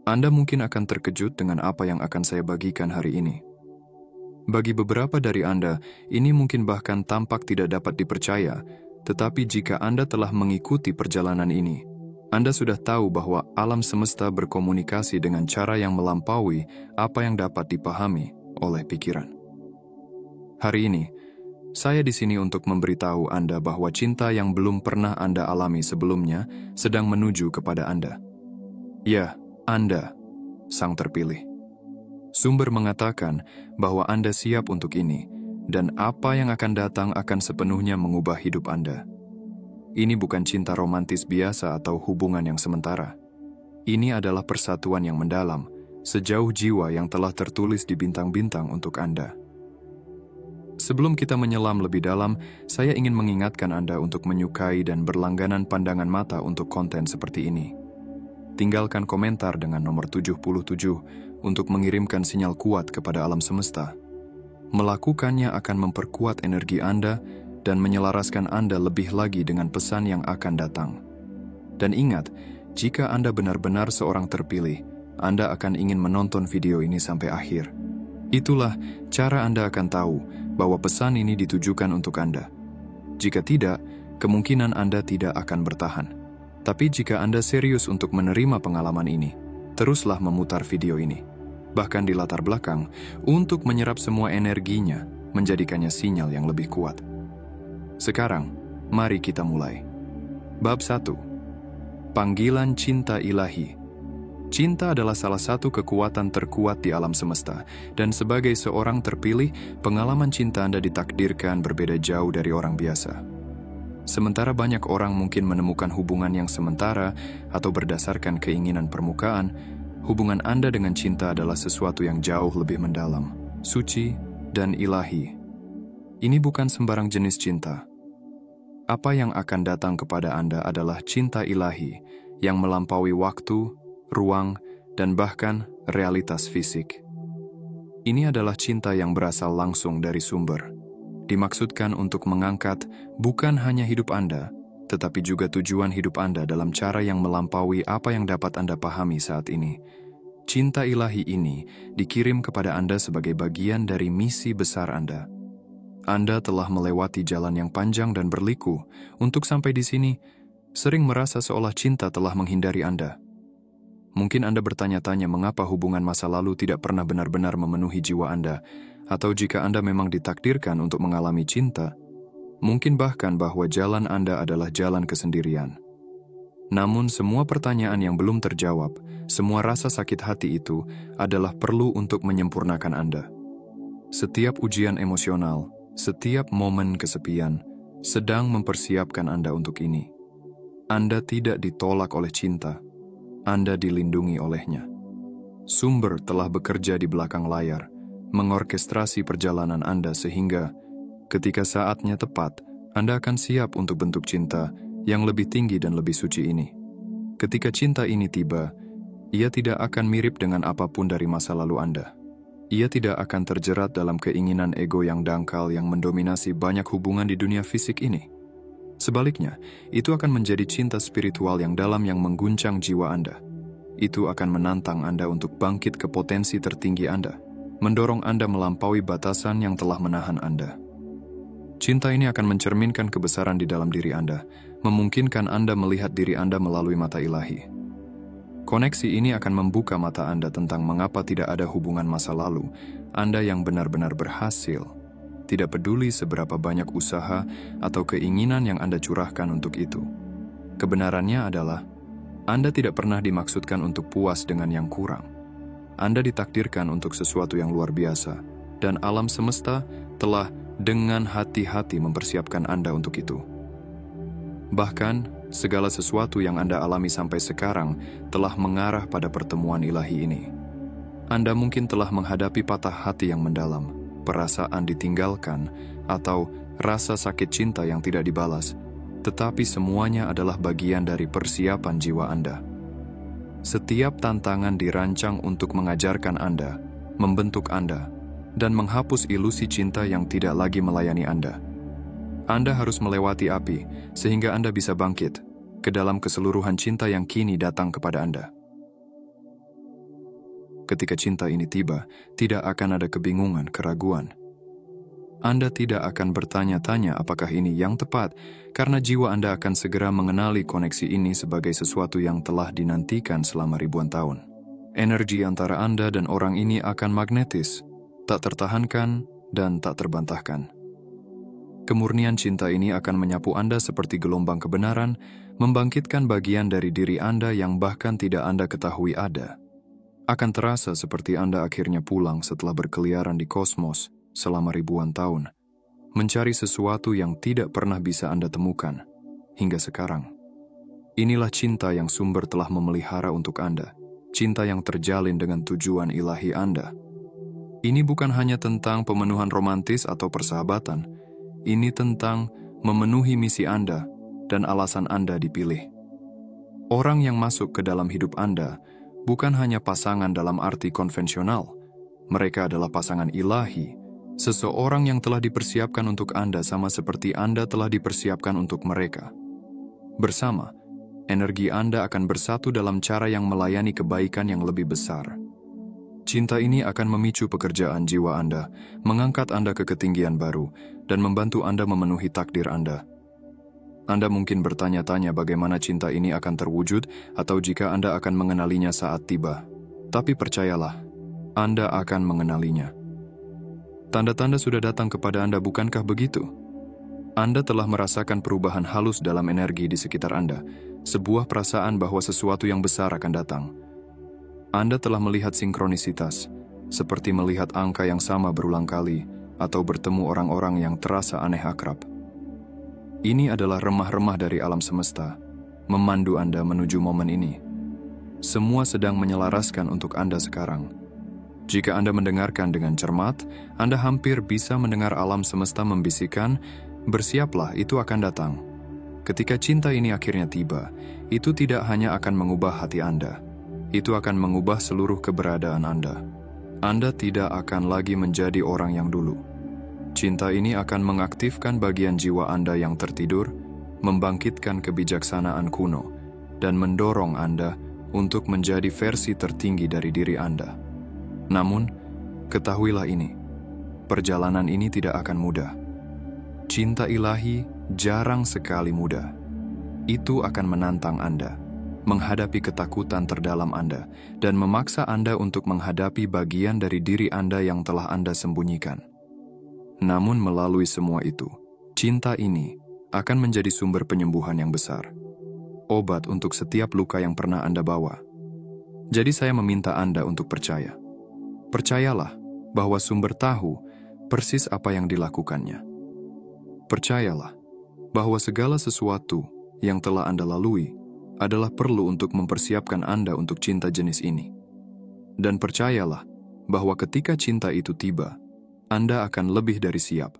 Anda mungkin akan terkejut dengan apa yang akan saya bagikan hari ini. Bagi beberapa dari Anda, ini mungkin bahkan tampak tidak dapat dipercaya, tetapi jika Anda telah mengikuti perjalanan ini, Anda sudah tahu bahwa alam semesta berkomunikasi dengan cara yang melampaui apa yang dapat dipahami oleh pikiran. Hari ini, saya di sini untuk memberitahu Anda bahwa cinta yang belum pernah Anda alami sebelumnya sedang menuju kepada Anda. Ya, Anda, sang terpilih. Sumber mengatakan bahwa Anda siap untuk ini, dan apa yang akan datang akan sepenuhnya mengubah hidup Anda. Ini bukan cinta romantis biasa atau hubungan yang sementara. Ini adalah persatuan yang mendalam, sejauh jiwa yang telah tertulis di bintang-bintang untuk Anda. Sebelum kita menyelam lebih dalam, saya ingin mengingatkan Anda untuk menyukai dan berlangganan pandangan mata untuk konten seperti ini. Tinggalkan komentar dengan nomor 77 untuk mengirimkan sinyal kuat kepada alam semesta. Melakukannya akan memperkuat energi Anda dan menyelaraskan Anda lebih lagi dengan pesan yang akan datang. Dan ingat, jika Anda benar-benar seorang terpilih, Anda akan ingin menonton video ini sampai akhir. Itulah cara Anda akan tahu bahwa pesan ini ditujukan untuk Anda. Jika tidak, kemungkinan Anda tidak akan bertahan. Tapi jika Anda serius untuk menerima pengalaman ini, teruslah memutar video ini, bahkan di latar belakang, untuk menyerap semua energinya, menjadikannya sinyal yang lebih kuat. Sekarang, mari kita mulai. Bab 1. Panggilan Cinta Ilahi. Cinta adalah salah satu kekuatan terkuat di alam semesta, dan sebagai seorang terpilih, pengalaman cinta Anda ditakdirkan berbeda jauh dari orang biasa. Sementara banyak orang mungkin menemukan hubungan yang sementara atau berdasarkan keinginan permukaan, hubungan Anda dengan cinta adalah sesuatu yang jauh lebih mendalam, suci, dan ilahi. Ini bukan sembarang jenis cinta. Apa yang akan datang kepada Anda adalah cinta ilahi yang melampaui waktu, ruang, dan bahkan realitas fisik. Ini adalah cinta yang berasal langsung dari sumber. Dimaksudkan untuk mengangkat bukan hanya hidup Anda, tetapi juga tujuan hidup Anda dalam cara yang melampaui apa yang dapat Anda pahami saat ini. Cinta ilahi ini dikirim kepada Anda sebagai bagian dari misi besar Anda. Anda telah melewati jalan yang panjang dan berliku. Untuk sampai di sini, sering merasa seolah cinta telah menghindari Anda. Mungkin Anda bertanya-tanya mengapa hubungan masa lalu tidak pernah benar-benar memenuhi jiwa Anda, atau jika Anda memang ditakdirkan untuk mengalami cinta, mungkin bahkan bahwa jalan Anda adalah jalan kesendirian. Namun semua pertanyaan yang belum terjawab, semua rasa sakit hati itu adalah perlu untuk menyempurnakan Anda. Setiap ujian emosional, setiap momen kesepian, sedang mempersiapkan Anda untuk ini. Anda tidak ditolak oleh cinta, Anda dilindungi olehnya. Sumber telah bekerja di belakang layar, mengorkestrasi perjalanan Anda sehingga ketika saatnya tepat, Anda akan siap untuk bentuk cinta yang lebih tinggi dan lebih suci ini. Ketika cinta ini tiba, ia tidak akan mirip dengan apapun dari masa lalu Anda. Ia tidak akan terjerat dalam keinginan ego yang dangkal yang mendominasi banyak hubungan di dunia fisik ini. Sebaliknya, itu akan menjadi cinta spiritual yang dalam yang mengguncang jiwa Anda. Itu akan menantang Anda untuk bangkit ke potensi tertinggi Anda, mendorong Anda melampaui batasan yang telah menahan Anda. Cinta ini akan mencerminkan kebesaran di dalam diri Anda, memungkinkan Anda melihat diri Anda melalui mata ilahi. Koneksi ini akan membuka mata Anda tentang mengapa tidak ada hubungan masa lalu Anda yang benar-benar berhasil. Tidak peduli seberapa banyak usaha atau keinginan yang Anda curahkan untuk itu. Kebenarannya adalah, Anda tidak pernah dimaksudkan untuk puas dengan yang kurang. Anda ditakdirkan untuk sesuatu yang luar biasa, dan alam semesta telah dengan hati-hati mempersiapkan Anda untuk itu. Bahkan, segala sesuatu yang Anda alami sampai sekarang telah mengarah pada pertemuan ilahi ini. Anda mungkin telah menghadapi patah hati yang mendalam, perasaan ditinggalkan, atau rasa sakit cinta yang tidak dibalas, tetapi semuanya adalah bagian dari persiapan jiwa Anda. Setiap tantangan dirancang untuk mengajarkan Anda, membentuk Anda, dan menghapus ilusi cinta yang tidak lagi melayani Anda. Anda harus melewati api, sehingga Anda bisa bangkit ke dalam keseluruhan cinta yang kini datang kepada Anda. Ketika cinta ini tiba, tidak akan ada kebingungan, keraguan. Anda tidak akan bertanya-tanya apakah ini yang tepat, karena jiwa Anda akan segera mengenali koneksi ini sebagai sesuatu yang telah dinantikan selama ribuan tahun. Energi antara Anda dan orang ini akan magnetis, tak tertahankan dan tak terbantahkan. Kemurnian cinta ini akan menyapu Anda seperti gelombang kebenaran, membangkitkan bagian dari diri Anda yang bahkan tidak Anda ketahui ada. Akan terasa seperti Anda akhirnya pulang setelah berkeliaran di kosmos selama ribuan tahun, mencari sesuatu yang tidak pernah bisa Anda temukan hingga sekarang. Inilah cinta yang sumber telah memelihara untuk Anda, cinta yang terjalin dengan tujuan ilahi Anda. Ini bukan hanya tentang pemenuhan romantis atau persahabatan, ini tentang memenuhi misi Anda dan alasan Anda dipilih. Orang yang masuk ke dalam hidup Anda bukan hanya pasangan dalam arti konvensional, mereka adalah pasangan ilahi, seseorang yang telah dipersiapkan untuk Anda sama seperti Anda telah dipersiapkan untuk mereka. Bersama, energi Anda akan bersatu dalam cara yang melayani kebaikan yang lebih besar. Cinta ini akan memicu pekerjaan jiwa Anda, mengangkat Anda ke ketinggian baru, dan membantu Anda memenuhi takdir Anda. Anda mungkin bertanya-tanya bagaimana cinta ini akan terwujud atau jika Anda akan mengenalinya saat tiba. Tapi percayalah, Anda akan mengenalinya. Tanda-tanda sudah datang kepada Anda, bukankah begitu? Anda telah merasakan perubahan halus dalam energi di sekitar Anda, sebuah perasaan bahwa sesuatu yang besar akan datang. Anda telah melihat sinkronisitas, seperti melihat angka yang sama berulang kali, atau bertemu orang-orang yang terasa aneh akrab. Ini adalah remah-remah dari alam semesta, memandu Anda menuju momen ini. Semua sedang menyelaraskan untuk Anda sekarang. Jika Anda mendengarkan dengan cermat, Anda hampir bisa mendengar alam semesta membisikkan, bersiaplah, itu akan datang. Ketika cinta ini akhirnya tiba, itu tidak hanya akan mengubah hati Anda, itu akan mengubah seluruh keberadaan Anda. Anda tidak akan lagi menjadi orang yang dulu. Cinta ini akan mengaktifkan bagian jiwa Anda yang tertidur, membangkitkan kebijaksanaan kuno, dan mendorong Anda untuk menjadi versi tertinggi dari diri Anda. Namun, ketahuilah ini, perjalanan ini tidak akan mudah. Cinta ilahi jarang sekali mudah. Itu akan menantang Anda, menghadapi ketakutan terdalam Anda, dan memaksa Anda untuk menghadapi bagian dari diri Anda yang telah Anda sembunyikan. Namun melalui semua itu, cinta ini akan menjadi sumber penyembuhan yang besar. Obat untuk setiap luka yang pernah Anda bawa. Jadi saya meminta Anda untuk percaya. Percayalah bahwa sumber tahu persis apa yang dilakukannya. Percayalah bahwa segala sesuatu yang telah Anda lalui adalah perlu untuk mempersiapkan Anda untuk cinta jenis ini. Dan percayalah bahwa ketika cinta itu tiba, Anda akan lebih dari siap.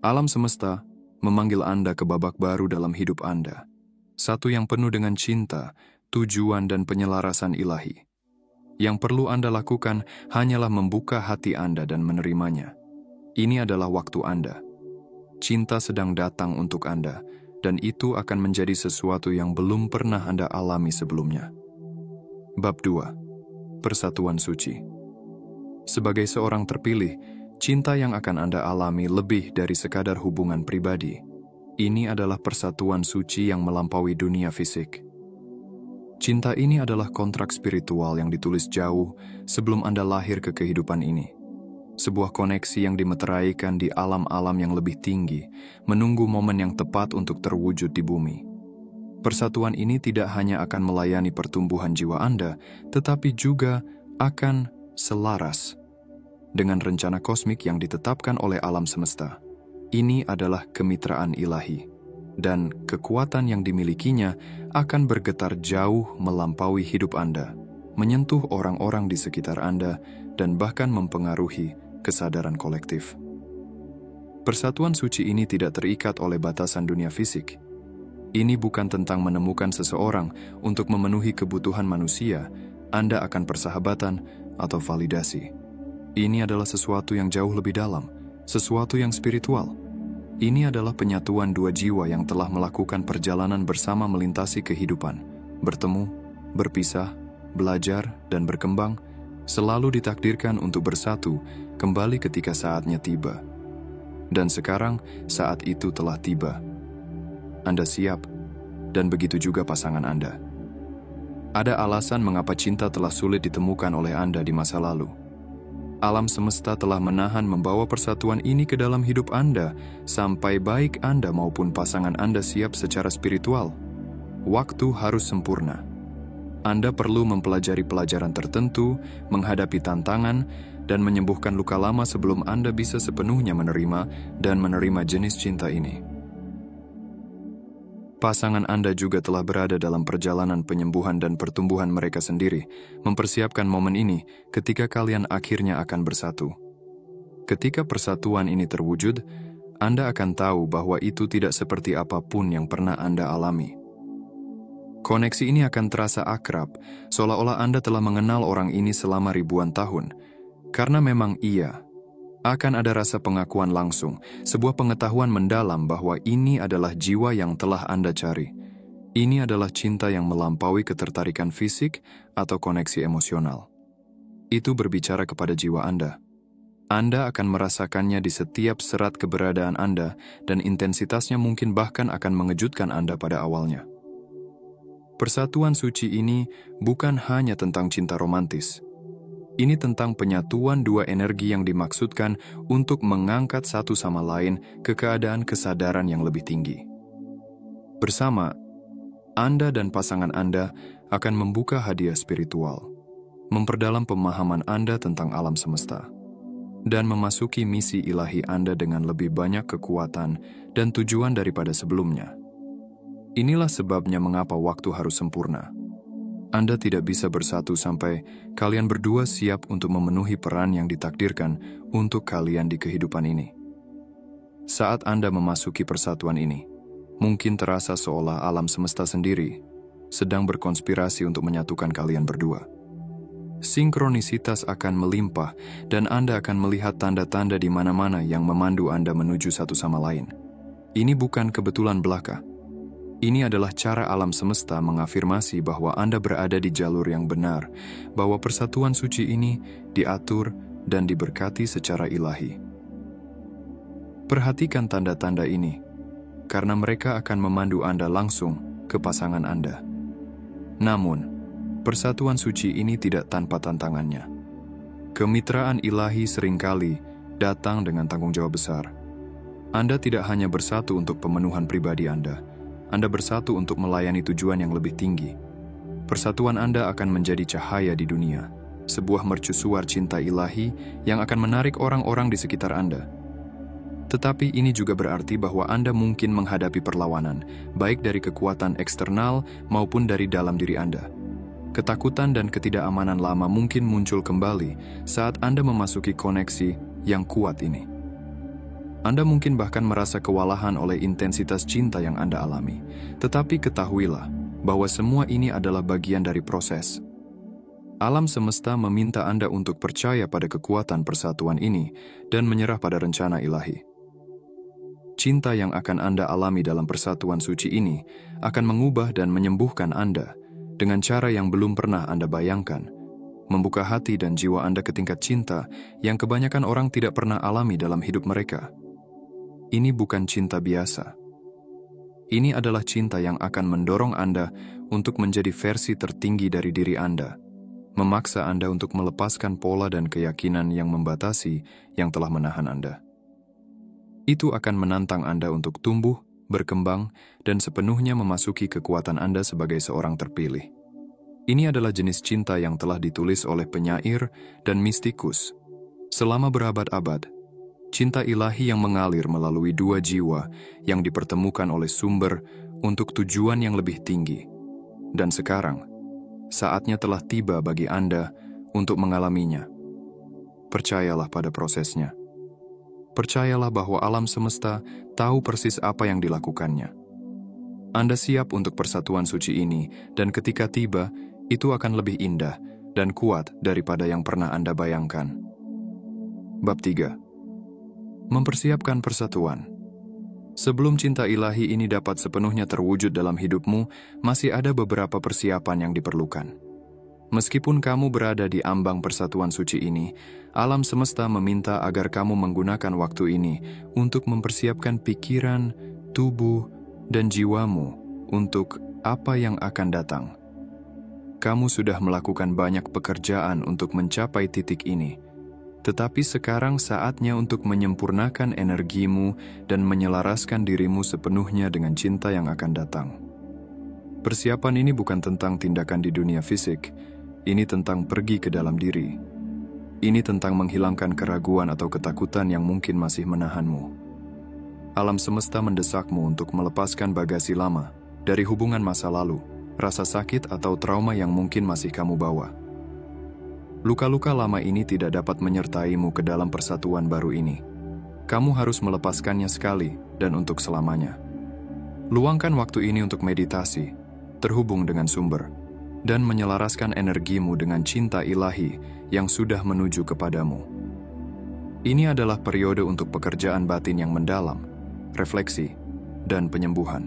Alam semesta memanggil Anda ke babak baru dalam hidup Anda, satu yang penuh dengan cinta, tujuan dan penyelarasan ilahi. Yang perlu Anda lakukan hanyalah membuka hati Anda dan menerimanya. Ini adalah waktu Anda. Cinta sedang datang untuk Anda, dan itu akan menjadi sesuatu yang belum pernah Anda alami sebelumnya. Bab 2. Persatuan Suci. Sebagai seorang terpilih, cinta yang akan Anda alami lebih dari sekadar hubungan pribadi. Ini adalah persatuan suci yang melampaui dunia fisik. Cinta ini adalah kontrak spiritual yang ditulis jauh sebelum Anda lahir ke kehidupan ini. Sebuah koneksi yang dimeteraikan di alam-alam yang lebih tinggi, menunggu momen yang tepat untuk terwujud di bumi. Persatuan ini tidak hanya akan melayani pertumbuhan jiwa Anda, tetapi juga akan selaras dengan rencana kosmik yang ditetapkan oleh alam semesta. Ini adalah kemitraan ilahi, dan kekuatan yang dimilikinya akan bergetar jauh melampaui hidup Anda, menyentuh orang-orang di sekitar Anda, dan bahkan mempengaruhi kesadaran kolektif. Persatuan suci ini tidak terikat oleh batasan dunia fisik. Ini bukan tentang menemukan seseorang untuk memenuhi kebutuhan manusia, Anda akan persahabatan atau validasi. Ini adalah sesuatu yang jauh lebih dalam, sesuatu yang spiritual. Ini adalah penyatuan dua jiwa yang telah melakukan perjalanan bersama melintasi kehidupan, bertemu, berpisah, belajar, dan berkembang, selalu ditakdirkan untuk bersatu kembali ketika saatnya tiba. Dan sekarang saat itu telah tiba. Anda siap, dan begitu juga pasangan Anda. Ada alasan mengapa cinta telah sulit ditemukan oleh Anda di masa lalu. Alam semesta telah menahan membawa persatuan ini ke dalam hidup Anda sampai baik Anda maupun pasangan Anda siap secara spiritual. Waktu harus sempurna. Anda perlu mempelajari pelajaran tertentu, menghadapi tantangan, dan menyembuhkan luka lama sebelum Anda bisa sepenuhnya menerima dan menerima jenis cinta ini. Pasangan Anda juga telah berada dalam perjalanan penyembuhan dan pertumbuhan mereka sendiri, mempersiapkan momen ini ketika kalian akhirnya akan bersatu. Ketika persatuan ini terwujud, Anda akan tahu bahwa itu tidak seperti apapun yang pernah Anda alami. Koneksi ini akan terasa akrab, seolah-olah Anda telah mengenal orang ini selama ribuan tahun. Karena memang iya, akan ada rasa pengakuan langsung, sebuah pengetahuan mendalam bahwa ini adalah jiwa yang telah Anda cari. Ini adalah cinta yang melampaui ketertarikan fisik atau koneksi emosional. Itu berbicara kepada jiwa Anda. Anda akan merasakannya di setiap serat keberadaan Anda dan intensitasnya mungkin bahkan akan mengejutkan Anda pada awalnya. Persatuan suci ini bukan hanya tentang cinta romantis. Ini tentang penyatuan dua energi yang dimaksudkan untuk mengangkat satu sama lain ke keadaan kesadaran yang lebih tinggi. Bersama, Anda dan pasangan Anda akan membuka hadiah spiritual, memperdalam pemahaman Anda tentang alam semesta, dan memasuki misi ilahi Anda dengan lebih banyak kekuatan dan tujuan daripada sebelumnya. Inilah sebabnya mengapa waktu harus sempurna. Anda tidak bisa bersatu sampai kalian berdua siap untuk memenuhi peran yang ditakdirkan untuk kalian di kehidupan ini. Saat Anda memasuki persatuan ini, mungkin terasa seolah alam semesta sendiri sedang berkonspirasi untuk menyatukan kalian berdua. Sinkronisitas akan melimpah dan Anda akan melihat tanda-tanda di mana-mana yang memandu Anda menuju satu sama lain. Ini bukan kebetulan belaka. Ini adalah cara alam semesta mengafirmasi bahwa Anda berada di jalur yang benar, bahwa persatuan suci ini diatur dan diberkati secara ilahi. Perhatikan tanda-tanda ini, karena mereka akan memandu Anda langsung ke pasangan Anda. Namun, persatuan suci ini tidak tanpa tantangannya. Kemitraan ilahi seringkali datang dengan tanggung jawab besar. Anda tidak hanya bersatu untuk pemenuhan pribadi Anda bersatu untuk melayani tujuan yang lebih tinggi. Persatuan Anda akan menjadi cahaya di dunia, sebuah mercusuar cinta ilahi yang akan menarik orang-orang di sekitar Anda. Tetapi ini juga berarti bahwa Anda mungkin menghadapi perlawanan, baik dari kekuatan eksternal maupun dari dalam diri Anda. Ketakutan dan ketidakamanan lama mungkin muncul kembali saat Anda memasuki koneksi yang kuat ini. Anda mungkin bahkan merasa kewalahan oleh intensitas cinta yang Anda alami. Tetapi ketahuilah bahwa semua ini adalah bagian dari proses. Alam semesta meminta Anda untuk percaya pada kekuatan persatuan ini dan menyerah pada rencana ilahi. Cinta yang akan Anda alami dalam persatuan suci ini akan mengubah dan menyembuhkan Anda dengan cara yang belum pernah Anda bayangkan, membuka hati dan jiwa Anda ke tingkat cinta yang kebanyakan orang tidak pernah alami dalam hidup mereka. Ini bukan cinta biasa. Ini adalah cinta yang akan mendorong Anda untuk menjadi versi tertinggi dari diri Anda, memaksa Anda untuk melepaskan pola dan keyakinan yang membatasi yang telah menahan Anda. Itu akan menantang Anda untuk tumbuh, berkembang, dan sepenuhnya memasuki kekuatan Anda sebagai seorang terpilih. Ini adalah jenis cinta yang telah ditulis oleh penyair dan mistikus. Selama berabad-abad, cinta ilahi yang mengalir melalui dua jiwa yang dipertemukan oleh sumber untuk tujuan yang lebih tinggi. Dan sekarang, saatnya telah tiba bagi Anda untuk mengalaminya. Percayalah pada prosesnya. Percayalah bahwa alam semesta tahu persis apa yang dilakukannya. Anda siap untuk persatuan suci ini, dan ketika tiba, itu akan lebih indah dan kuat daripada yang pernah Anda bayangkan. Bab 3. Mempersiapkan persatuan. Sebelum cinta ilahi ini dapat sepenuhnya terwujud dalam hidupmu, masih ada beberapa persiapan yang diperlukan. Meskipun kamu berada di ambang persatuan suci ini, alam semesta meminta agar kamu menggunakan waktu ini untuk mempersiapkan pikiran, tubuh, dan jiwamu untuk apa yang akan datang. Kamu sudah melakukan banyak pekerjaan untuk mencapai titik ini, tetapi sekarang saatnya untuk menyempurnakan energimu dan menyelaraskan dirimu sepenuhnya dengan cinta yang akan datang. Persiapan ini bukan tentang tindakan di dunia fisik, ini tentang pergi ke dalam diri. Ini tentang menghilangkan keraguan atau ketakutan yang mungkin masih menahanmu. Alam semesta mendesakmu untuk melepaskan bagasi lama dari hubungan masa lalu, rasa sakit atau trauma yang mungkin masih kamu bawa. Luka-luka lama ini tidak dapat menyertaimu ke dalam persatuan baru ini. Kamu harus melepaskannya sekali dan untuk selamanya. Luangkan waktu ini untuk meditasi, terhubung dengan sumber, dan menyelaraskan energimu dengan cinta ilahi yang sudah menuju kepadamu. Ini adalah periode untuk pekerjaan batin yang mendalam, refleksi, dan penyembuhan.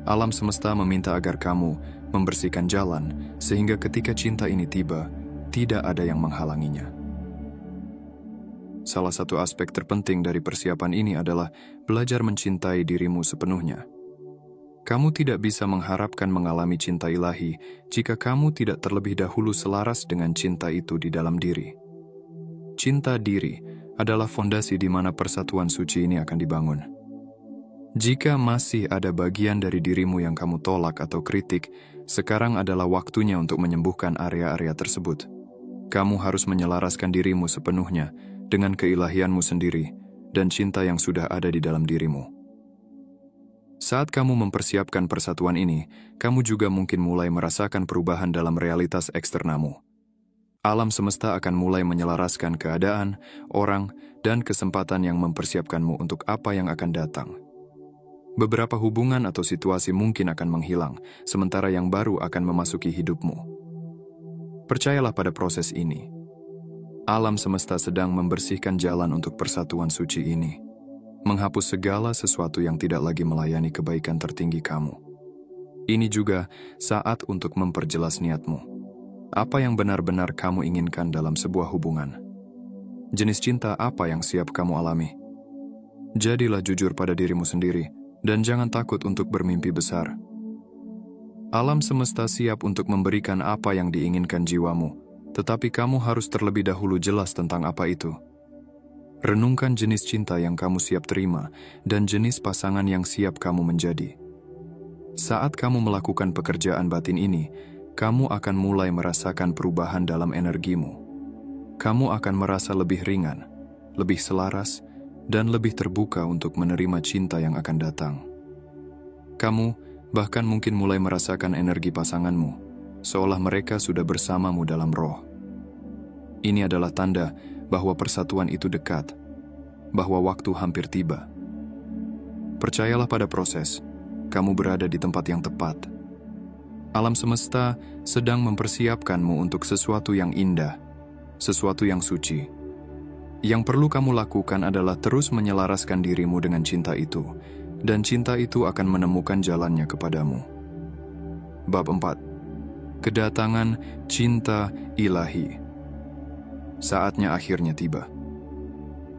Alam semesta meminta agar kamu membersihkan jalan sehingga ketika cinta ini tiba, tidak ada yang menghalanginya. Salah satu aspek terpenting dari persiapan ini adalah belajar mencintai dirimu sepenuhnya. Kamu tidak bisa mengharapkan mengalami cinta ilahi jika kamu tidak terlebih dahulu selaras dengan cinta itu di dalam diri. Cinta diri adalah fondasi di mana persatuan suci ini akan dibangun. Jika masih ada bagian dari dirimu yang kamu tolak atau kritik, sekarang adalah waktunya untuk menyembuhkan area-area tersebut. Kamu harus menyelaraskan dirimu sepenuhnya dengan keilahianmu sendiri dan cinta yang sudah ada di dalam dirimu. Saat kamu mempersiapkan persatuan ini, kamu juga mungkin mulai merasakan perubahan dalam realitas eksternamu. Alam semesta akan mulai menyelaraskan keadaan, orang, dan kesempatan yang mempersiapkanmu untuk apa yang akan datang. Beberapa hubungan atau situasi mungkin akan menghilang, sementara yang baru akan memasuki hidupmu. Percayalah pada proses ini. Alam semesta sedang membersihkan jalan untuk persatuan suci ini, menghapus segala sesuatu yang tidak lagi melayani kebaikan tertinggi kamu. Ini juga saat untuk memperjelas niatmu. Apa yang benar-benar kamu inginkan dalam sebuah hubungan? Jenis cinta apa yang siap kamu alami? Jadilah jujur pada dirimu sendiri, dan jangan takut untuk bermimpi besar. Alam semesta siap untuk memberikan apa yang diinginkan jiwamu, tetapi kamu harus terlebih dahulu jelas tentang apa itu. Renungkan jenis cinta yang kamu siap terima dan jenis pasangan yang siap kamu menjadi. Saat kamu melakukan pekerjaan batin ini, kamu akan mulai merasakan perubahan dalam energimu. Kamu akan merasa lebih ringan, lebih selaras, dan lebih terbuka untuk menerima cinta yang akan datang. Kamu bahkan mungkin mulai merasakan energi pasanganmu, seolah mereka sudah bersamamu dalam roh. Ini adalah tanda bahwa persatuan itu dekat, bahwa waktu hampir tiba. Percayalah pada proses, kamu berada di tempat yang tepat. Alam semesta sedang mempersiapkanmu untuk sesuatu yang indah, sesuatu yang suci. Yang perlu kamu lakukan adalah terus menyelaraskan dirimu dengan cinta itu, dan cinta itu akan menemukan jalannya kepadamu. Bab 4. Kedatangan cinta ilahi. Saatnya akhirnya tiba.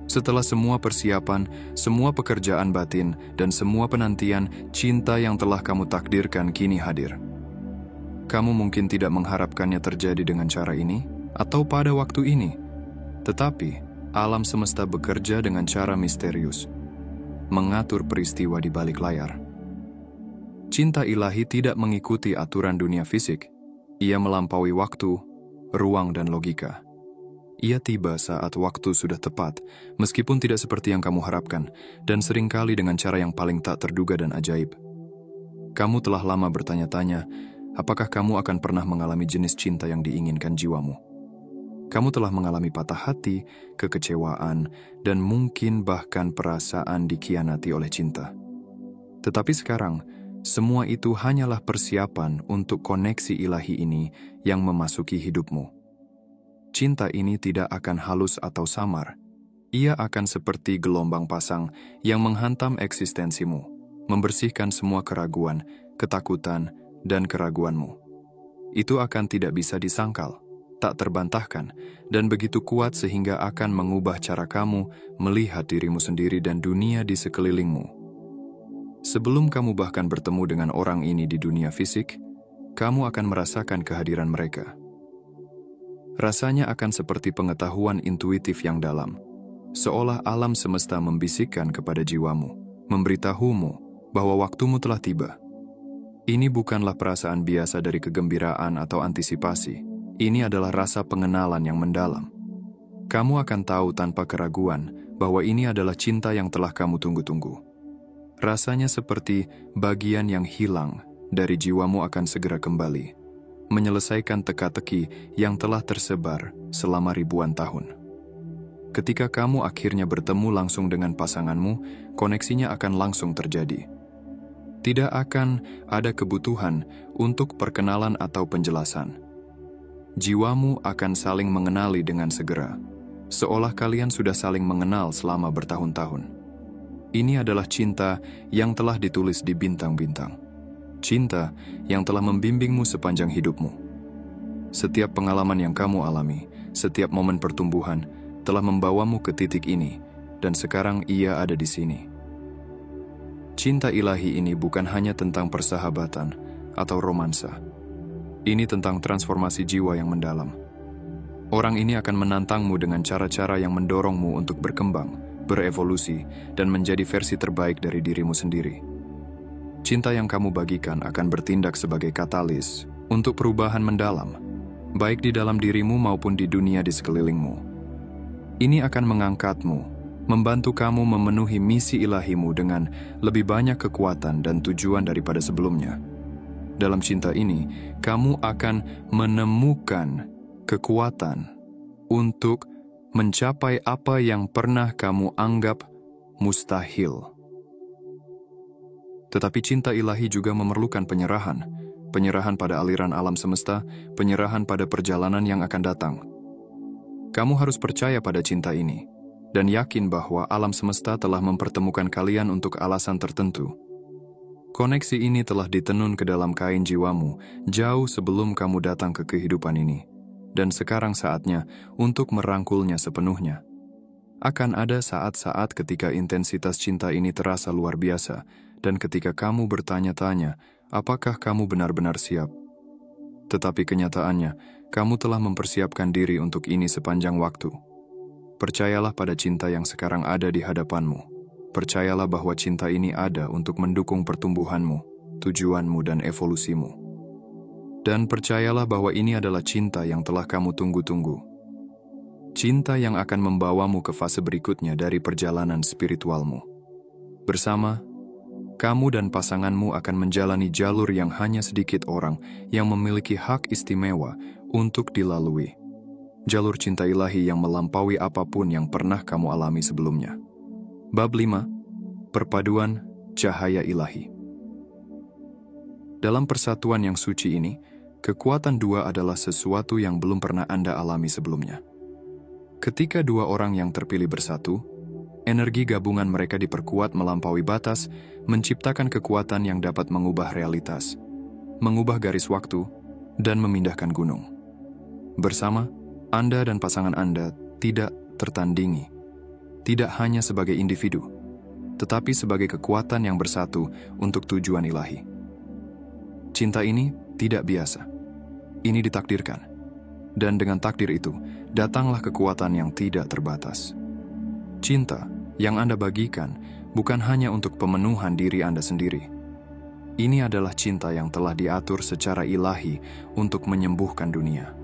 Setelah semua persiapan, semua pekerjaan batin, dan semua penantian, cinta yang telah kamu takdirkan kini hadir. Kamu mungkin tidak mengharapkannya terjadi dengan cara ini, atau pada waktu ini. Tetapi, alam semesta bekerja dengan cara misterius, mengatur peristiwa di balik layar. Cinta ilahi tidak mengikuti aturan dunia fisik. Ia melampaui waktu, ruang, dan logika. Ia tiba saat waktu sudah tepat, meskipun tidak seperti yang kamu harapkan, dan seringkali dengan cara yang paling tak terduga dan ajaib. Kamu telah lama bertanya-tanya, apakah kamu akan pernah mengalami jenis cinta yang diinginkan jiwamu? Kamu telah mengalami patah hati, kekecewaan, dan mungkin bahkan perasaan dikhianati oleh cinta. Tetapi sekarang, semua itu hanyalah persiapan untuk koneksi ilahi ini yang memasuki hidupmu. Cinta ini tidak akan halus atau samar. Ia akan seperti gelombang pasang yang menghantam eksistensimu, membersihkan semua keraguan, ketakutan, dan keraguanmu. Itu akan tidak bisa disangkal, tak terbantahkan, dan begitu kuat sehingga akan mengubah cara kamu melihat dirimu sendiri dan dunia di sekelilingmu. Sebelum kamu bahkan bertemu dengan orang ini di dunia fisik, kamu akan merasakan kehadiran mereka. Rasanya akan seperti pengetahuan intuitif yang dalam, seolah alam semesta membisikkan kepada jiwamu, memberitahumu bahwa waktumu telah tiba. Ini bukanlah perasaan biasa dari kegembiraan atau antisipasi. Ini adalah rasa pengenalan yang mendalam. Kamu akan tahu tanpa keraguan bahwa ini adalah cinta yang telah kamu tunggu-tunggu. Rasanya seperti bagian yang hilang dari jiwamu akan segera kembali, menyelesaikan teka-teki yang telah tersebar selama ribuan tahun. Ketika kamu akhirnya bertemu langsung dengan pasanganmu, koneksinya akan langsung terjadi. Tidak akan ada kebutuhan untuk perkenalan atau penjelasan. Jiwamu akan saling mengenali dengan segera, seolah kalian sudah saling mengenal selama bertahun-tahun. Ini adalah cinta yang telah ditulis di bintang-bintang. Cinta yang telah membimbingmu sepanjang hidupmu. Setiap pengalaman yang kamu alami, setiap momen pertumbuhan, telah membawamu ke titik ini, dan sekarang ia ada di sini. Cinta ilahi ini bukan hanya tentang persahabatan atau romansa. Ini tentang transformasi jiwa yang mendalam. Orang ini akan menantangmu dengan cara-cara yang mendorongmu untuk berkembang, berevolusi, dan menjadi versi terbaik dari dirimu sendiri. Cinta yang kamu bagikan akan bertindak sebagai katalis untuk perubahan mendalam, baik di dalam dirimu maupun di dunia di sekelilingmu. Ini akan mengangkatmu, membantu kamu memenuhi misi ilahimu dengan lebih banyak kekuatan dan tujuan daripada sebelumnya. Dalam cinta ini, kamu akan menemukan kekuatan untuk mencapai apa yang pernah kamu anggap mustahil. Tetapi cinta ilahi juga memerlukan penyerahan. Penyerahan pada aliran alam semesta, penyerahan pada perjalanan yang akan datang. Kamu harus percaya pada cinta ini, dan yakin bahwa alam semesta telah mempertemukan kalian untuk alasan tertentu. Koneksi ini telah ditenun ke dalam kain jiwamu jauh sebelum kamu datang ke kehidupan ini, dan sekarang saatnya untuk merangkulnya sepenuhnya. Akan ada saat-saat ketika intensitas cinta ini terasa luar biasa, dan ketika kamu bertanya-tanya, apakah kamu benar-benar siap? Tetapi kenyataannya, kamu telah mempersiapkan diri untuk ini sepanjang waktu. Percayalah pada cinta yang sekarang ada di hadapanmu. Percayalah bahwa cinta ini ada untuk mendukung pertumbuhanmu, tujuanmu, dan evolusimu. Dan percayalah bahwa ini adalah cinta yang telah kamu tunggu-tunggu. Cinta yang akan membawamu ke fase berikutnya dari perjalanan spiritualmu. Bersama, kamu dan pasanganmu akan menjalani jalur yang hanya sedikit orang yang memiliki hak istimewa untuk dilalui. Jalur cinta ilahi yang melampaui apapun yang pernah kamu alami sebelumnya. Bab 5. Perpaduan Cahaya Ilahi. Dalam persatuan yang suci ini, kekuatan dua adalah sesuatu yang belum pernah Anda alami sebelumnya. Ketika dua orang yang terpilih bersatu, energi gabungan mereka diperkuat melampaui batas, menciptakan kekuatan yang dapat mengubah realitas, mengubah garis waktu, dan memindahkan gunung. Bersama, Anda dan pasangan Anda tidak tertandingi, tidak hanya sebagai individu, tetapi sebagai kekuatan yang bersatu untuk tujuan ilahi. Cinta ini tidak biasa. Ini ditakdirkan. Dan dengan takdir itu, datanglah kekuatan yang tidak terbatas. Cinta yang Anda bagikan bukan hanya untuk pemenuhan diri Anda sendiri. Ini adalah cinta yang telah diatur secara ilahi untuk menyembuhkan dunia.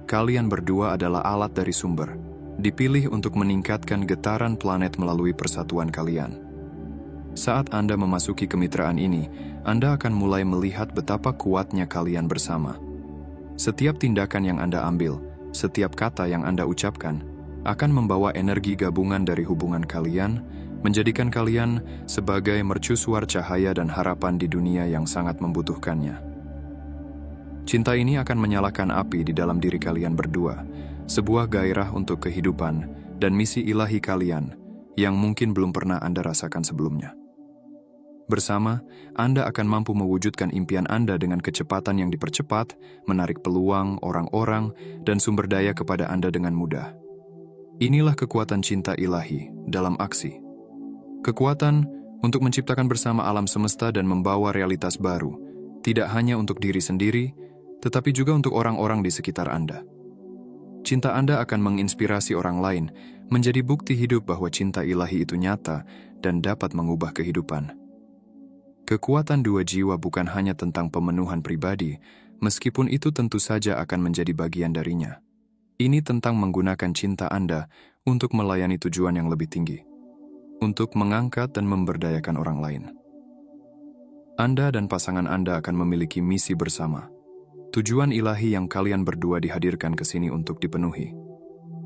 Kalian berdua adalah alat dari sumber, dipilih untuk meningkatkan getaran planet melalui persatuan kalian. Saat Anda memasuki kemitraan ini, Anda akan mulai melihat betapa kuatnya kalian bersama. Setiap tindakan yang Anda ambil, setiap kata yang Anda ucapkan, akan membawa energi gabungan dari hubungan kalian, menjadikan kalian sebagai mercusuar cahaya dan harapan di dunia yang sangat membutuhkannya. Cinta ini akan menyalakan api di dalam diri kalian berdua, sebuah gairah untuk kehidupan dan misi ilahi kalian yang mungkin belum pernah Anda rasakan sebelumnya. Bersama, Anda akan mampu mewujudkan impian Anda dengan kecepatan yang dipercepat, menarik peluang, orang-orang, dan sumber daya kepada Anda dengan mudah. Inilah kekuatan cinta ilahi dalam aksi. Kekuatan untuk menciptakan bersama alam semesta dan membawa realitas baru, tidak hanya untuk diri sendiri, tetapi juga untuk orang-orang di sekitar Anda. Cinta Anda akan menginspirasi orang lain, menjadi bukti hidup bahwa cinta ilahi itu nyata dan dapat mengubah kehidupan. Kekuatan dua jiwa bukan hanya tentang pemenuhan pribadi, meskipun itu tentu saja akan menjadi bagian darinya. Ini tentang menggunakan cinta Anda untuk melayani tujuan yang lebih tinggi, untuk mengangkat dan memberdayakan orang lain. Anda dan pasangan Anda akan memiliki misi bersama. Tujuan ilahi yang kalian berdua dihadirkan ke sini untuk dipenuhi.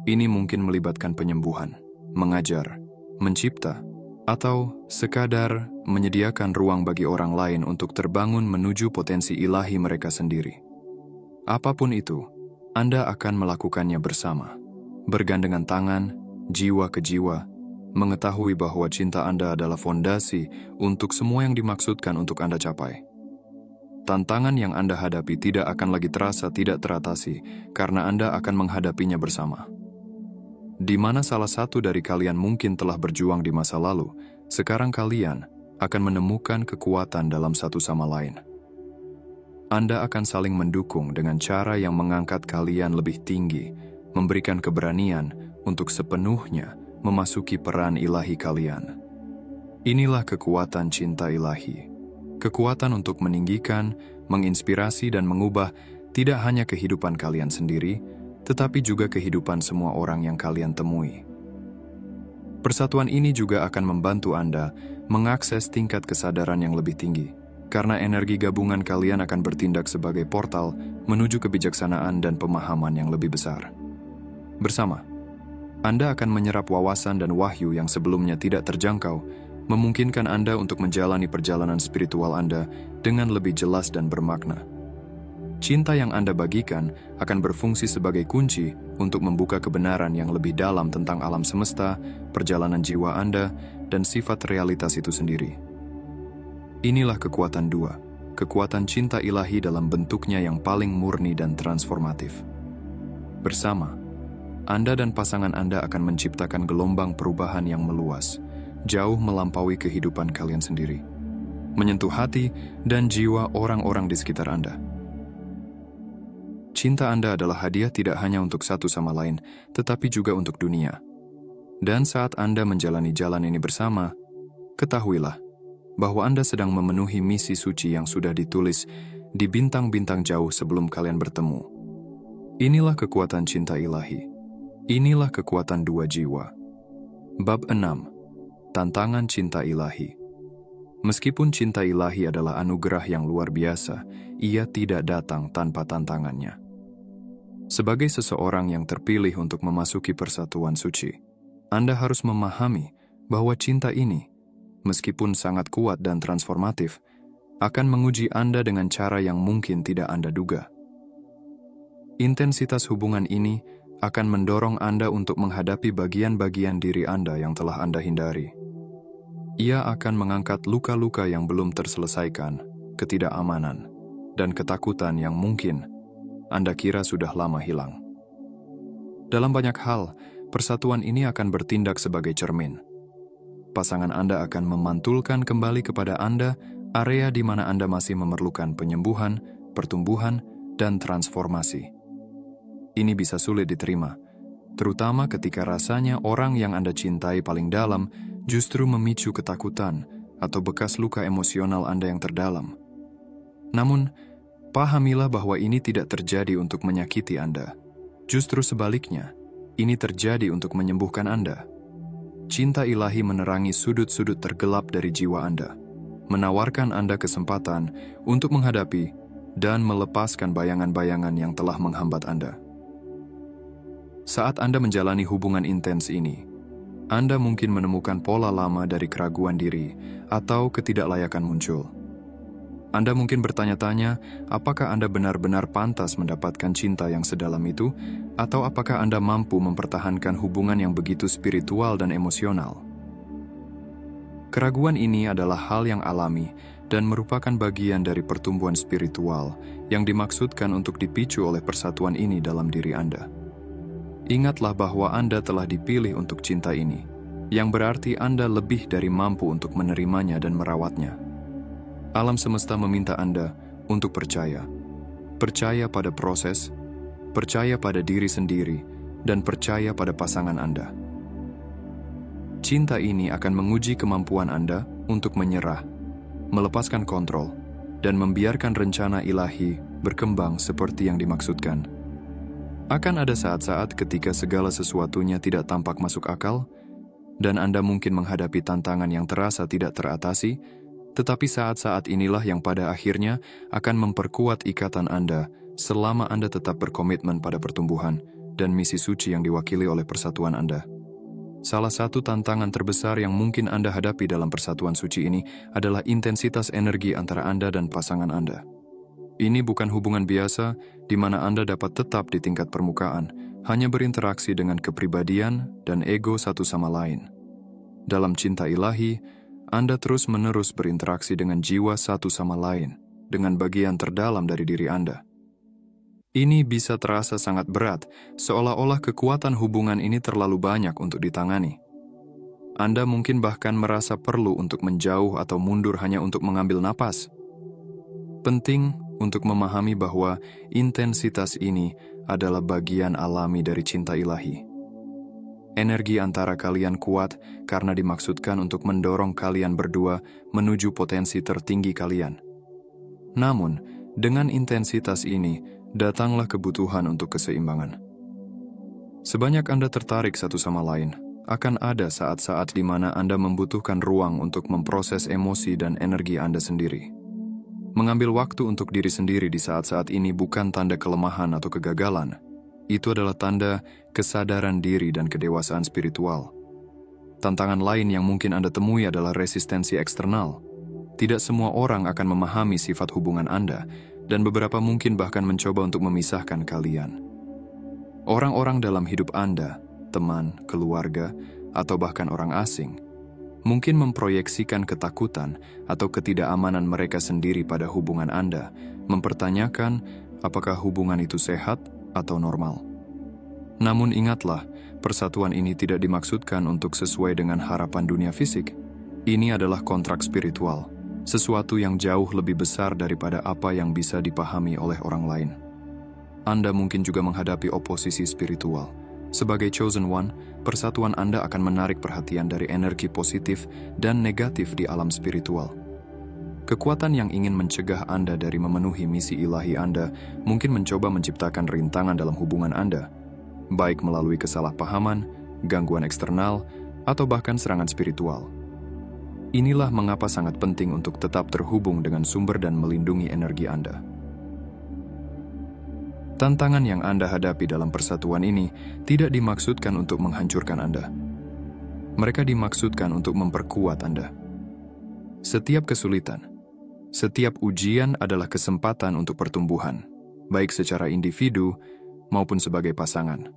Ini mungkin melibatkan penyembuhan, mengajar, mencipta, atau sekadar menyediakan ruang bagi orang lain untuk terbangun menuju potensi ilahi mereka sendiri. Apapun itu, Anda akan melakukannya bersama, bergandengan tangan, jiwa ke jiwa, mengetahui bahwa cinta Anda adalah fondasi untuk semua yang dimaksudkan untuk Anda capai. Tantangan yang Anda hadapi tidak akan lagi terasa tidak teratasi karena Anda akan menghadapinya bersama. Di mana salah satu dari kalian mungkin telah berjuang di masa lalu, sekarang kalian akan menemukan kekuatan dalam satu sama lain. Anda akan saling mendukung dengan cara yang mengangkat kalian lebih tinggi, memberikan keberanian untuk sepenuhnya memasuki peran ilahi kalian. Inilah kekuatan cinta ilahi. Kekuatan untuk meninggikan, menginspirasi dan mengubah tidak hanya kehidupan kalian sendiri, tetapi juga kehidupan semua orang yang kalian temui. Persatuan ini juga akan membantu Anda mengakses tingkat kesadaran yang lebih tinggi, karena energi gabungan kalian akan bertindak sebagai portal menuju kebijaksanaan dan pemahaman yang lebih besar. Bersama, Anda akan menyerap wawasan dan wahyu yang sebelumnya tidak terjangkau, memungkinkan Anda untuk menjalani perjalanan spiritual Anda dengan lebih jelas dan bermakna. Cinta yang Anda bagikan akan berfungsi sebagai kunci untuk membuka kebenaran yang lebih dalam tentang alam semesta, perjalanan jiwa Anda, dan sifat realitas itu sendiri. Inilah kekuatan dua, kekuatan cinta ilahi dalam bentuknya yang paling murni dan transformatif. Bersama, Anda dan pasangan Anda akan menciptakan gelombang perubahan yang meluas, jauh melampaui kehidupan kalian sendiri, menyentuh hati dan jiwa orang-orang di sekitar Anda. Cinta Anda adalah hadiah tidak hanya untuk satu sama lain, tetapi juga untuk dunia. Dan saat Anda menjalani jalan ini bersama, ketahuilah bahwa Anda sedang memenuhi misi suci yang sudah ditulis di bintang-bintang jauh sebelum kalian bertemu. Inilah kekuatan cinta ilahi. Inilah kekuatan dua jiwa. Bab 6. Tantangan cinta ilahi. Meskipun cinta ilahi adalah anugerah yang luar biasa, ia tidak datang tanpa tantangannya. Sebagai seseorang yang terpilih untuk memasuki persatuan suci, Anda harus memahami bahwa cinta ini, meskipun sangat kuat dan transformatif, akan menguji Anda dengan cara yang mungkin tidak Anda duga. Intensitas hubungan ini akan mendorong Anda untuk menghadapi bagian-bagian diri Anda yang telah Anda hindari. Ia akan mengangkat luka-luka yang belum terselesaikan, ketidakamanan, dan ketakutan yang mungkin Anda kira sudah lama hilang. Dalam banyak hal, persatuan ini akan bertindak sebagai cermin. Pasangan Anda akan memantulkan kembali kepada Anda area di mana Anda masih memerlukan penyembuhan, pertumbuhan, dan transformasi. Ini bisa sulit diterima, terutama ketika rasanya orang yang Anda cintai paling dalam justru memicu ketakutan atau bekas luka emosional Anda yang terdalam. Namun, pahamilah bahwa ini tidak terjadi untuk menyakiti Anda. Justru sebaliknya, ini terjadi untuk menyembuhkan Anda. Cinta ilahi menerangi sudut-sudut tergelap dari jiwa Anda, menawarkan Anda kesempatan untuk menghadapi dan melepaskan bayangan-bayangan yang telah menghambat Anda. Saat Anda menjalani hubungan intens ini, Anda mungkin menemukan pola lama dari keraguan diri atau ketidaklayakan muncul. Anda mungkin bertanya-tanya, apakah Anda benar-benar pantas mendapatkan cinta yang sedalam itu, atau apakah Anda mampu mempertahankan hubungan yang begitu spiritual dan emosional? Keraguan ini adalah hal yang alami dan merupakan bagian dari pertumbuhan spiritual yang dimaksudkan untuk dipicu oleh persatuan ini dalam diri Anda. Ingatlah bahwa Anda telah dipilih untuk cinta ini, yang berarti Anda lebih dari mampu untuk menerimanya dan merawatnya. Alam semesta meminta Anda untuk percaya. Percaya pada proses, percaya pada diri sendiri, dan percaya pada pasangan Anda. Cinta ini akan menguji kemampuan Anda untuk menyerah, melepaskan kontrol, dan membiarkan rencana ilahi berkembang seperti yang dimaksudkan. Akan ada saat-saat ketika segala sesuatunya tidak tampak masuk akal, dan Anda mungkin menghadapi tantangan yang terasa tidak teratasi, tetapi saat-saat inilah yang pada akhirnya akan memperkuat ikatan Anda selama Anda tetap berkomitmen pada pertumbuhan dan misi suci yang diwakili oleh persatuan Anda. Salah satu tantangan terbesar yang mungkin Anda hadapi dalam persatuan suci ini adalah intensitas energi antara Anda dan pasangan Anda. Ini bukan hubungan biasa di mana Anda dapat tetap di tingkat permukaan, hanya berinteraksi dengan kepribadian dan ego satu sama lain. Dalam cinta ilahi, Anda terus-menerus berinteraksi dengan jiwa satu sama lain, dengan bagian terdalam dari diri Anda. Ini bisa terasa sangat berat, seolah-olah kekuatan hubungan ini terlalu banyak untuk ditangani. Anda mungkin bahkan merasa perlu untuk menjauh atau mundur hanya untuk mengambil napas. Penting untuk memahami bahwa intensitas ini adalah bagian alami dari cinta ilahi. Energi antara kalian kuat karena dimaksudkan untuk mendorong kalian berdua menuju potensi tertinggi kalian. Namun, dengan intensitas ini, datanglah kebutuhan untuk keseimbangan. Sebanyak Anda tertarik satu sama lain, akan ada saat-saat di mana Anda membutuhkan ruang untuk memproses emosi dan energi Anda sendiri. Mengambil waktu untuk diri sendiri di saat-saat ini bukan tanda kelemahan atau kegagalan. Itu adalah tanda kesadaran diri dan kedewasaan spiritual. Tantangan lain yang mungkin Anda temui adalah resistensi eksternal. Tidak semua orang akan memahami sifat hubungan Anda, dan beberapa mungkin bahkan mencoba untuk memisahkan kalian. Orang-orang dalam hidup Anda, teman, keluarga, atau bahkan orang asing, mungkin memproyeksikan ketakutan atau ketidakamanan mereka sendiri pada hubungan Anda, mempertanyakan apakah hubungan itu sehat atau normal. Namun ingatlah, persatuan ini tidak dimaksudkan untuk sesuai dengan harapan dunia fisik. Ini adalah kontrak spiritual, sesuatu yang jauh lebih besar daripada apa yang bisa dipahami oleh orang lain. Anda mungkin juga menghadapi oposisi spiritual. Sebagai chosen one, persatuan Anda akan menarik perhatian dari energi positif dan negatif di alam spiritual. Kekuatan yang ingin mencegah Anda dari memenuhi misi ilahi Anda mungkin mencoba menciptakan rintangan dalam hubungan Anda, baik melalui kesalahpahaman, gangguan eksternal, atau bahkan serangan spiritual. Inilah mengapa sangat penting untuk tetap terhubung dengan sumber dan melindungi energi Anda. Tantangan yang Anda hadapi dalam persatuan ini tidak dimaksudkan untuk menghancurkan Anda. Mereka dimaksudkan untuk memperkuat Anda. Setiap kesulitan, setiap ujian adalah kesempatan untuk pertumbuhan, baik secara individu maupun sebagai pasangan.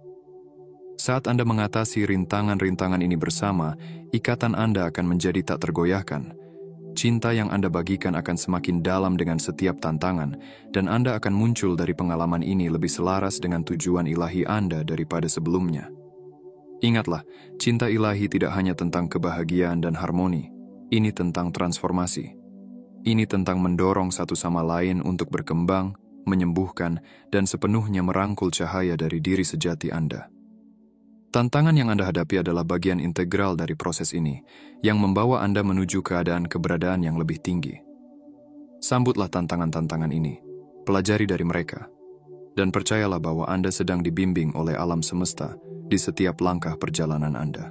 Saat Anda mengatasi rintangan-rintangan ini bersama, ikatan Anda akan menjadi tak tergoyahkan. Cinta yang Anda bagikan akan semakin dalam dengan setiap tantangan, dan Anda akan muncul dari pengalaman ini lebih selaras dengan tujuan ilahi Anda daripada sebelumnya. Ingatlah, cinta ilahi tidak hanya tentang kebahagiaan dan harmoni. Ini tentang transformasi. Ini tentang mendorong satu sama lain untuk berkembang, menyembuhkan, dan sepenuhnya merangkul cahaya dari diri sejati Anda. Tantangan yang Anda hadapi adalah bagian integral dari proses ini, yang membawa Anda menuju keberadaan yang lebih tinggi. Sambutlah tantangan-tantangan ini, pelajari dari mereka, dan percayalah bahwa Anda sedang dibimbing oleh alam semesta di setiap langkah perjalanan Anda.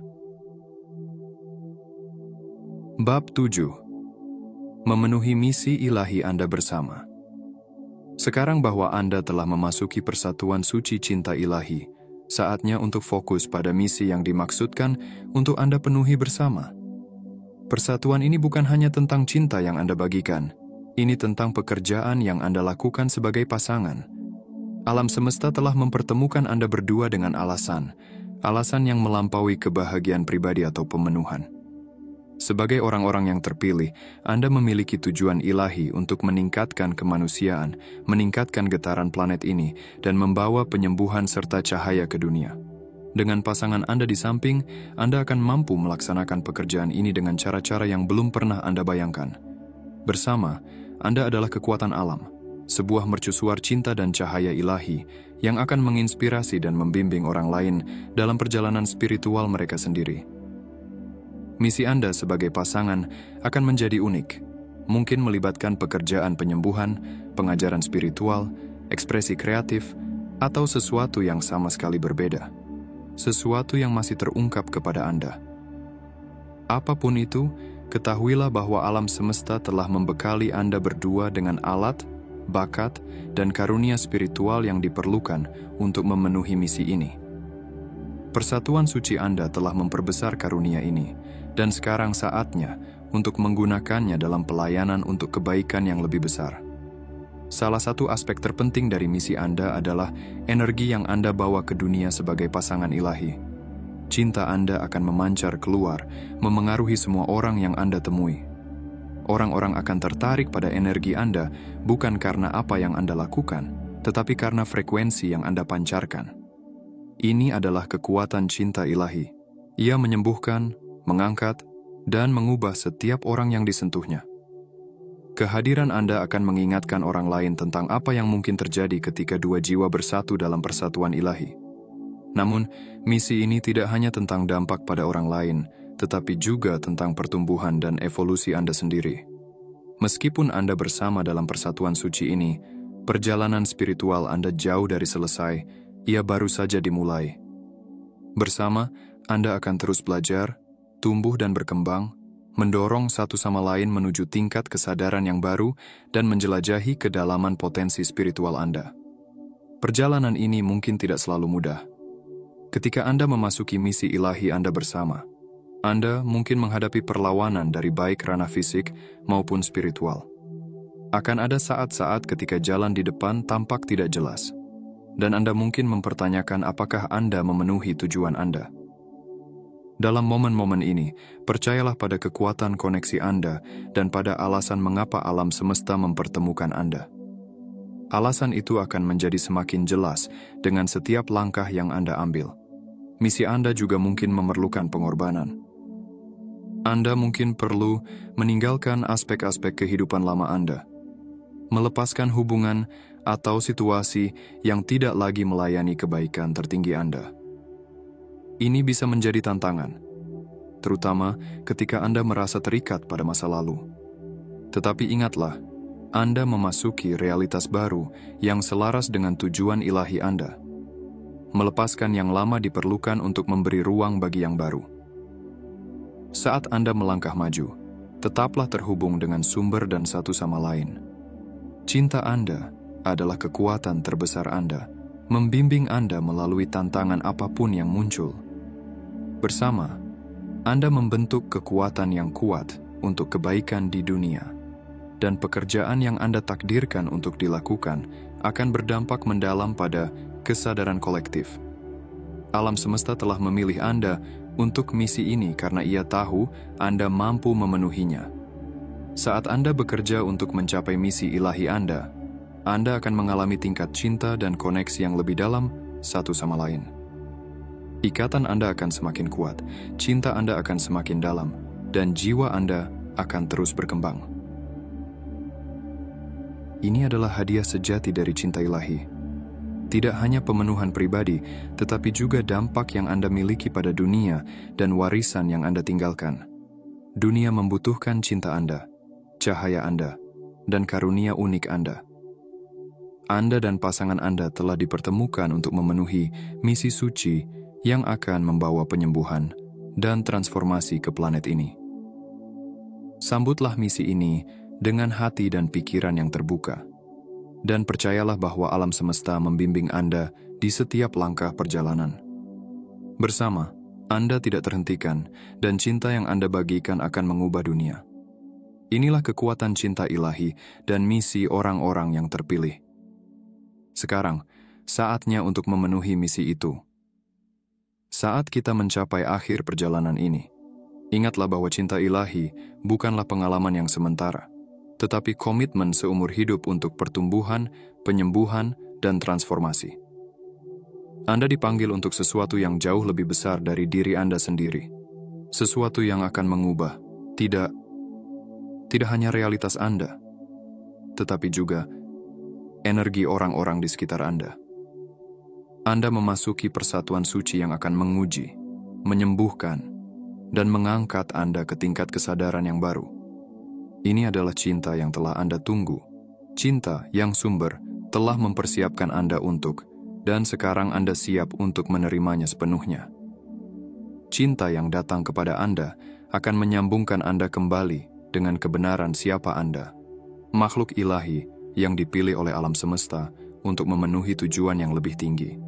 Bab 7. Memenuhi misi ilahi Anda bersama. Sekarang bahwa Anda telah memasuki persatuan suci cinta ilahi, saatnya untuk fokus pada misi yang dimaksudkan untuk Anda penuhi bersama. Persatuan ini bukan hanya tentang cinta yang Anda bagikan, ini tentang pekerjaan yang Anda lakukan sebagai pasangan. Alam semesta telah mempertemukan Anda berdua dengan alasan yang melampaui kebahagiaan pribadi atau pemenuhan. Sebagai orang-orang yang terpilih, Anda memiliki tujuan ilahi untuk meningkatkan kemanusiaan, meningkatkan getaran planet ini, dan membawa penyembuhan serta cahaya ke dunia. Dengan pasangan Anda di samping, Anda akan mampu melaksanakan pekerjaan ini dengan cara-cara yang belum pernah Anda bayangkan. Bersama, Anda adalah kekuatan alam, sebuah mercusuar cinta dan cahaya ilahi yang akan menginspirasi dan membimbing orang lain dalam perjalanan spiritual mereka sendiri. Misi Anda sebagai pasangan akan menjadi unik, mungkin melibatkan pekerjaan penyembuhan, pengajaran spiritual, ekspresi kreatif, atau sesuatu yang sama sekali berbeda. Sesuatu yang masih terungkap kepada Anda. Apapun itu, ketahuilah bahwa alam semesta telah membekali Anda berdua dengan alat, bakat, dan karunia spiritual yang diperlukan untuk memenuhi misi ini. Persatuan suci Anda telah memperbesar karunia ini, dan sekarang saatnya untuk menggunakannya dalam pelayanan untuk kebaikan yang lebih besar. Salah satu aspek terpenting dari misi Anda adalah energi yang Anda bawa ke dunia sebagai pasangan ilahi. Cinta Anda akan memancar keluar, memengaruhi semua orang yang Anda temui. Orang-orang akan tertarik pada energi Anda bukan karena apa yang Anda lakukan, tetapi karena frekuensi yang Anda pancarkan. Ini adalah kekuatan cinta ilahi. Ia menyembuhkan, mengangkat, dan mengubah setiap orang yang disentuhnya. Kehadiran Anda akan mengingatkan orang lain tentang apa yang mungkin terjadi ketika dua jiwa bersatu dalam persatuan ilahi. Namun, misi ini tidak hanya tentang dampak pada orang lain, tetapi juga tentang pertumbuhan dan evolusi Anda sendiri. Meskipun Anda bersama dalam persatuan suci ini, perjalanan spiritual Anda jauh dari selesai, ia baru saja dimulai. Bersama, Anda akan terus belajar, tumbuh dan berkembang, mendorong satu sama lain menuju tingkat kesadaran yang baru dan menjelajahi kedalaman potensi spiritual Anda. Perjalanan ini mungkin tidak selalu mudah. Ketika Anda memasuki misi ilahi Anda bersama, Anda mungkin menghadapi perlawanan dari baik ranah fisik maupun spiritual. Akan ada saat-saat ketika jalan di depan tampak tidak jelas, dan Anda mungkin mempertanyakan apakah Anda memenuhi tujuan Anda. Dalam momen-momen ini, percayalah pada kekuatan koneksi Anda dan pada alasan mengapa alam semesta mempertemukan Anda. Alasan itu akan menjadi semakin jelas dengan setiap langkah yang Anda ambil. Misi Anda juga mungkin memerlukan pengorbanan. Anda mungkin perlu meninggalkan aspek-aspek kehidupan lama Anda, melepaskan hubungan atau situasi yang tidak lagi melayani kebaikan tertinggi Anda. Ini bisa menjadi tantangan, terutama ketika Anda merasa terikat pada masa lalu. Tetapi ingatlah, Anda memasuki realitas baru yang selaras dengan tujuan ilahi Anda. Melepaskan yang lama diperlukan untuk memberi ruang bagi yang baru. Saat Anda melangkah maju, tetaplah terhubung dengan sumber dan satu sama lain. Cinta Anda adalah kekuatan terbesar Anda, membimbing Anda melalui tantangan apapun yang muncul. Bersama, Anda membentuk kekuatan yang kuat untuk kebaikan di dunia, dan pekerjaan yang Anda takdirkan untuk dilakukan akan berdampak mendalam pada kesadaran kolektif. Alam semesta telah memilih Anda untuk misi ini karena ia tahu Anda mampu memenuhinya. Saat Anda bekerja untuk mencapai misi ilahi Anda akan mengalami tingkat cinta dan koneksi yang lebih dalam satu sama lain. Ikatan Anda akan semakin kuat, cinta Anda akan semakin dalam, dan jiwa Anda akan terus berkembang. Ini adalah hadiah sejati dari cinta ilahi. Tidak hanya pemenuhan pribadi, tetapi juga dampak yang Anda miliki pada dunia dan warisan yang Anda tinggalkan. Dunia membutuhkan cinta Anda, cahaya Anda, dan karunia unik Anda. Anda dan pasangan Anda telah dipertemukan untuk memenuhi misi suci yang akan membawa penyembuhan dan transformasi ke planet ini. Sambutlah misi ini dengan hati dan pikiran yang terbuka, dan percayalah bahwa alam semesta membimbing Anda di setiap langkah perjalanan. Bersama, Anda tidak terhentikan, dan cinta yang Anda bagikan akan mengubah dunia. Inilah kekuatan cinta ilahi dan misi orang-orang yang terpilih. Sekarang, saatnya untuk memenuhi misi itu. Saat kita mencapai akhir perjalanan ini, Ingatlah bahwa cinta ilahi bukanlah pengalaman yang sementara, tetapi komitmen seumur hidup untuk pertumbuhan, penyembuhan, dan transformasi. Anda dipanggil untuk sesuatu yang jauh lebih besar dari diri Anda sendiri. Sesuatu yang akan mengubah, tidak hanya realitas Anda, tetapi juga energi orang-orang di sekitar Anda. Anda memasuki persatuan suci yang akan menguji, menyembuhkan, dan mengangkat Anda ke tingkat kesadaran yang baru. Ini adalah cinta yang telah Anda tunggu. Cinta yang sumber telah mempersiapkan Anda untuk, dan sekarang Anda siap untuk menerimanya sepenuhnya. Cinta yang datang kepada Anda akan menyambungkan Anda kembali dengan kebenaran siapa Anda. Makhluk ilahi yang dipilih oleh alam semesta untuk memenuhi tujuan yang lebih tinggi.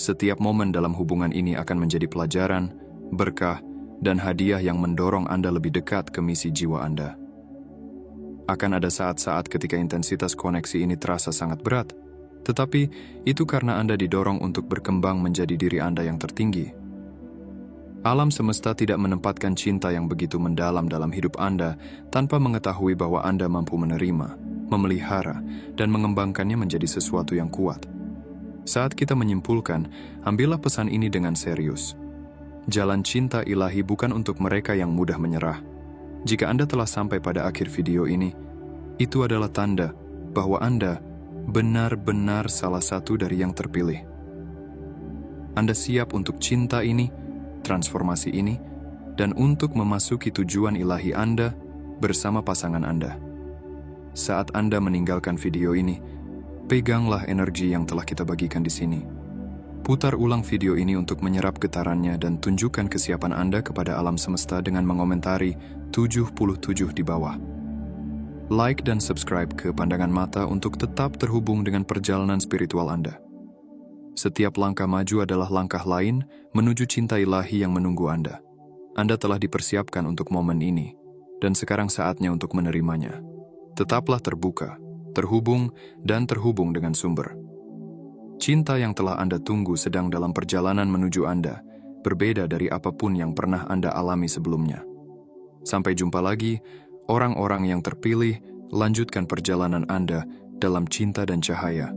Setiap momen dalam hubungan ini akan menjadi pelajaran, berkah, dan hadiah yang mendorong Anda lebih dekat ke misi jiwa Anda. Akan ada saat-saat ketika intensitas koneksi ini terasa sangat berat, tetapi itu karena Anda didorong untuk berkembang menjadi diri Anda yang tertinggi. Alam semesta tidak menempatkan cinta yang begitu mendalam dalam hidup Anda tanpa mengetahui bahwa Anda mampu menerima, memelihara, dan mengembangkannya menjadi sesuatu yang kuat. Saat kita menyimpulkan, ambillah pesan ini dengan serius. Jalan cinta ilahi bukan untuk mereka yang mudah menyerah. Jika Anda telah sampai pada akhir video ini, itu adalah tanda bahwa Anda benar-benar salah satu dari yang terpilih. Anda siap untuk cinta ini, transformasi ini, dan untuk memasuki tujuan ilahi Anda bersama pasangan Anda. Saat Anda meninggalkan video ini, peganglah energi yang telah kita bagikan di sini. Putar ulang video ini untuk menyerap getarannya dan tunjukkan kesiapan Anda kepada alam semesta dengan mengomentari 77 di bawah. Like dan subscribe ke Pandangan Mata untuk tetap terhubung dengan perjalanan spiritual Anda. Setiap langkah maju adalah langkah lain menuju cinta ilahi yang menunggu Anda. Anda telah dipersiapkan untuk momen ini, dan sekarang saatnya untuk menerimanya. Tetaplah terbuka, terhubung dengan sumber. Cinta yang telah Anda tunggu sedang dalam perjalanan menuju Anda, berbeda dari apapun yang pernah Anda alami sebelumnya. Sampai jumpa lagi, orang-orang yang terpilih, lanjutkan perjalanan Anda dalam cinta dan cahaya.